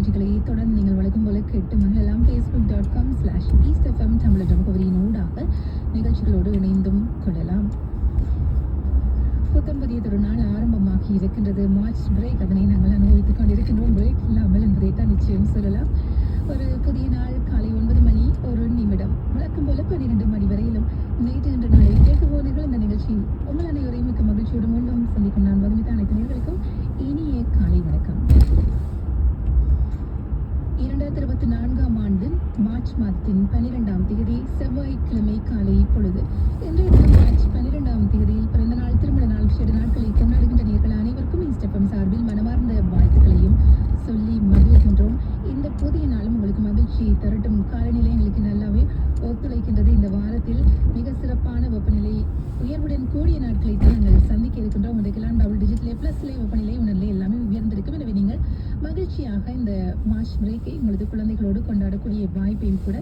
நிகழ்ச்சிகளை தொடர்ந்து நீங்கள் வழக்கம் போல கேட்டு மகிழலாம். facebook.com/eastfm தமிழ் முகவரியின் ஊடாக நிகழ்ச்சிகளோடு இணைந்தும் கொள்ளலாம். புத்தம் புதியதொரு நாள் ஆரம்பமாகி இருக்கின்றது. மார்ச் பிரேக், அதனை நாங்கள் அனுபவித்துக் கொண்டிருக்கின்றோம். பிரேக் இல்லாமல் என்பதைத்தான் நிச்சயம் சொல்லலாம். ஒரு புதிய நாள் காலை 9 மணி 1 நிமிடம், வழக்கம் போல 12 மணி வரையிலும் நேற்று இன்று நாளை கேட்குபவர்கள் இந்த நிகழ்ச்சியில் உங்கள் அனைவரையும் மிக்க மகிழ்ச்சியோடு மீண்டும் சந்திக்கும் நான் மதுமிதா. அனைத்து நேயர்களுக்கும் இனிய காலை வணக்கம். 2024ஆம் ஆண்டு மார்ச் மாதத்தின் 12ஆம் தேதி செவ்வாய்க்கிழமை காலை பொழுது. இன்றைய தினம் மார்ச் 12ஆம் தேதியில் பிறந்த நாள், திருமண நாள், விசேட நாட்களை கொண்டாடுகின்ற நேயர்கள் அனைவருக்கும் ஈஸ்டெஃப்எம் சார்பில் மனமார்ந்த வாழ்த்துக்களையும் சொல்லி மகிழ்கின்றோம். இந்த புதிய நாளும் உங்களுக்கு மகிழ்ச்சியை தரட்டும். காலநிலை எங்களுக்கு நல்லாவே ஒத்துழைக்கின்றது. இந்த வாரத்தில் மிக சிறப்பான வெப்பநிலை உயர்வுடன் கூடிய நாட்களை தான் நாங்கள் சந்திக்க இருக்கின்றோம். இன்றைக்கெல்லாம் டபுள் டிஜிட்லே ப்ளஸ்லே வெப்பநிலை உணர்நிலை எல்லாமே உயர்ந்திருக்கும். எனவே நீங்கள் மகிழ்ச்சியாக இந்த மார்ச் பிரேக்கை உங்களது குழந்தைகளோடு கொண்டாடக்கூடிய வாய்ப்பையும் கூட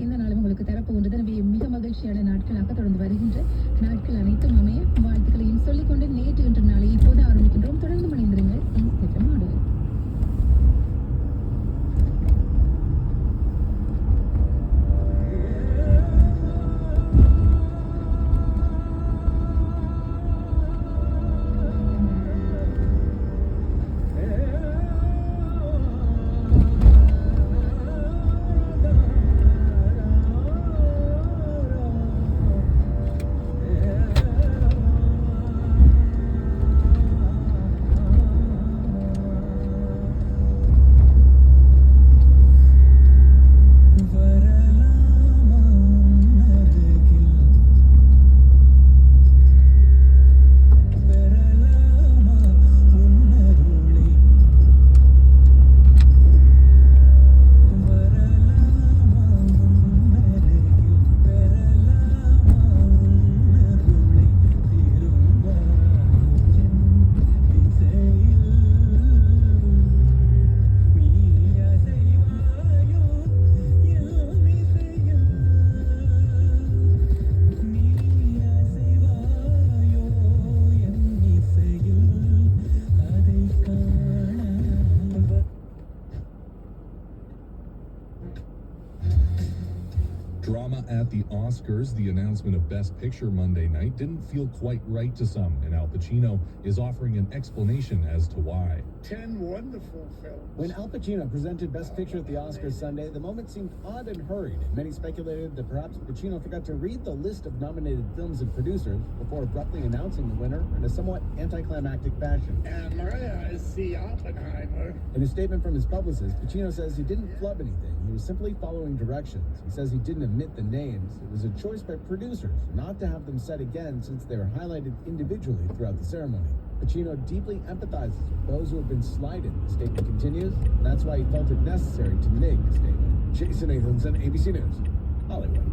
இந்த நாளும் உங்களுக்கு தரப்போகின்றது. எனவே மிக மகிழ்ச்சியான நாட்களாக தொடர்ந்து வருகின்ற நாட்கள் அனைத்தும் அமைய வாழ்த்துக்களையும் சொல்லிக்கொண்டு நேற்று இன்று நாளை இப்போது ஆரம்பிக்கின்றோம். தொடர்ந்து மணிந்திருங்கள் ஈஸ்டெஃப்எம்மோடு. Drama at the Oscars. The announcement of Best Picture Monday night didn't feel quite right to some, and Al Pacino is offering an explanation as to why. 10 wonderful films. When Al Pacino presented Best Picture at the Oscars Sunday, the moment seemed odd and hurried. Many speculated that perhaps Pacino forgot to read the list of nominated films and producers before abruptly announcing the winner in a somewhat anticlimactic fashion. And Maria is see Oppenheimer. In a statement from his publicist, Pacino says he didn't flub anything. He was simply following directions. He says he didn't admit the names. It was a choice by producers not to have them said again since they were highlighted individually throughout the ceremony. Pacino deeply empathizes with those who have been slighted. The statement continues. That's why he felt it necessary to make a statement. Jason Nathanson, ABC News, Hollywood.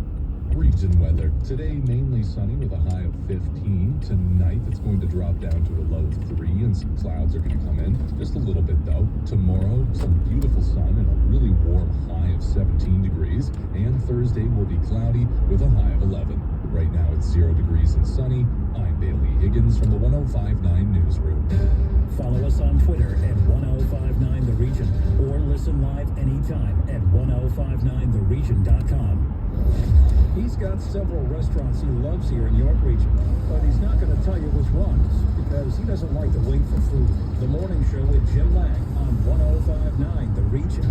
Region weather. Today, mainly sunny with a high of 15. Tonight, it's going to drop down to a low of 3, and some clouds are going to come in. Just a little bit, though. Tomorrow, some beautiful sun and a really warm high of 17 degrees. And Thursday will be cloudy with a high of 11. Right now, it's 0 degrees and sunny. I'm Bailey Higgins from the 1059 Newsroom. Follow us on Twitter at 1059The Region or listen live anytime at 1059theregion.com. He's got several restaurants he loves here in York Region, but he's not going to tell you which ones because he doesn't like to wait for food. The Morning Show with Jim Lang on 1059 The Region.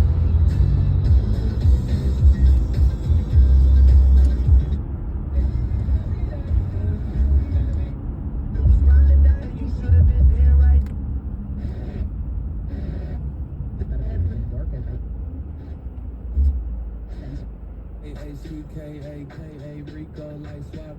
A-C-K-A-K-A Rico like swap.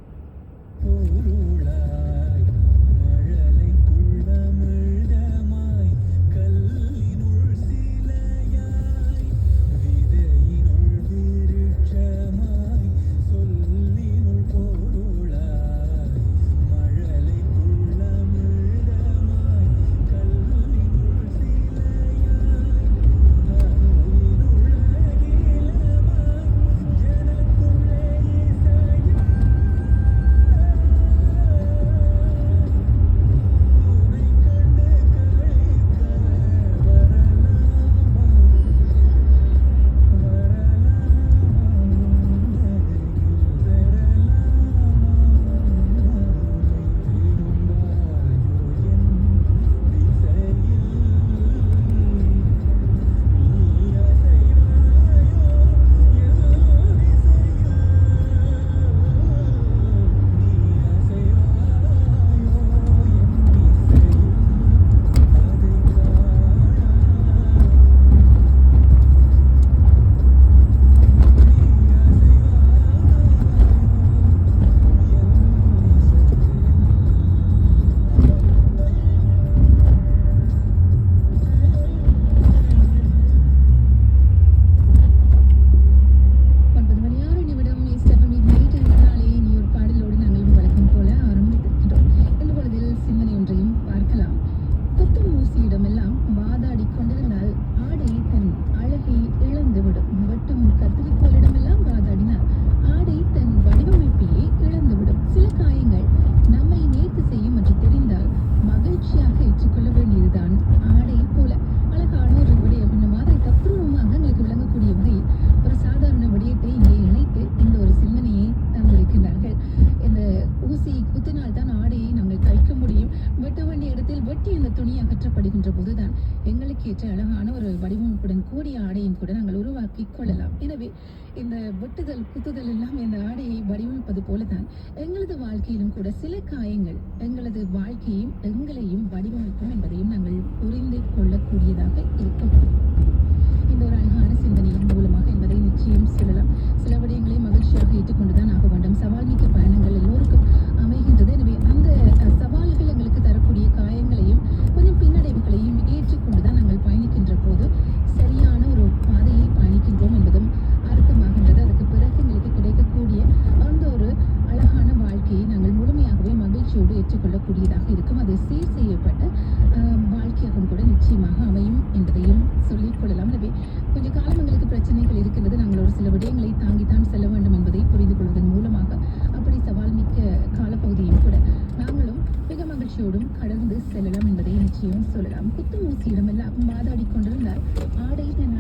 அதற்கேற்ற அழகான ஒரு வடிவமைப்புடன் கூடிய ஆடையும் கூட நாங்கள் உருவாக்கி கொள்ளலாம். எனவே இந்த வெட்டுதல் குத்துதல் எல்லாம் இந்த ஆடையை வடிவமைப்பது போலதான் எங்களது வாழ்க்கையிலும் கூட சில காயங்கள் எங்களது வாழ்க்கையும் எங்களையும் வடிவமைக்கும் என்பதையும் நாங்கள் புரிந்து கொள்ளக்கூடியதாக இருக்கும். இந்த ஒரு அழகான சிந்தனையின் மூலமாக என்பதை நிச்சயம் சொல்லலாம். சில விடயங்களை மகிழ்ச்சியாக ஏற்றுக்கொண்டுதான் ஆக வேண்டும். சவால் மிக்க பயணங்கள் எல்லோருக்கும் அமைகின்றது. எனவே அந்த சவால்கள் எங்களுக்கு தரக்கூடிய காயங்களையும் கொஞ்சம் பின்னடைவுகளையும் ஏற்றுக்கொண்டுதான் நாங்கள் பயணிக்கின்ற போது சரியான ஒரு பாதையில் பயணிக்கின்றோம் என்பதும் அர்த்தமாகின்றது. அதுக்கு பிறகு எங்களுக்கு கிடைக்கக்கூடிய அந்த ஒரு அழகான வாழ்க்கையை நாங்கள் முழுமையாகவே மகிழ்ச்சியோடு ஏற்றுக்கொள்ளக்கூடியதாக இருக்கும். அது சீர் செய்யப்பட்ட வாழ்க்கையாகவும் கூட நிச்சயமாக அமையும் என்பதையும் சொல்லிக் கொள்ளலாம். எனவே கொஞ்ச காலம் எங்களுக்கு பிரச்சனைகள் இருக்கின்றது, நாங்கள் ஒரு சில விடயங்களை தாங்கித்தான் செல்ல வேண்டும் என்பதை புரிந்து கொள்வதன் மூலமாக அப்படி சவால் மிக்க காலப்பகுதியும் கூட நாங்களும் மிக மகிழ்ச்சியோடும் கடந்து செல்லலாம் என்பதை நிச்சயம் சொல்லலாம். குத்து ஊசியிடமெல்லாம் வாதாடி கொண்டிருந்தால் ஆடை தன்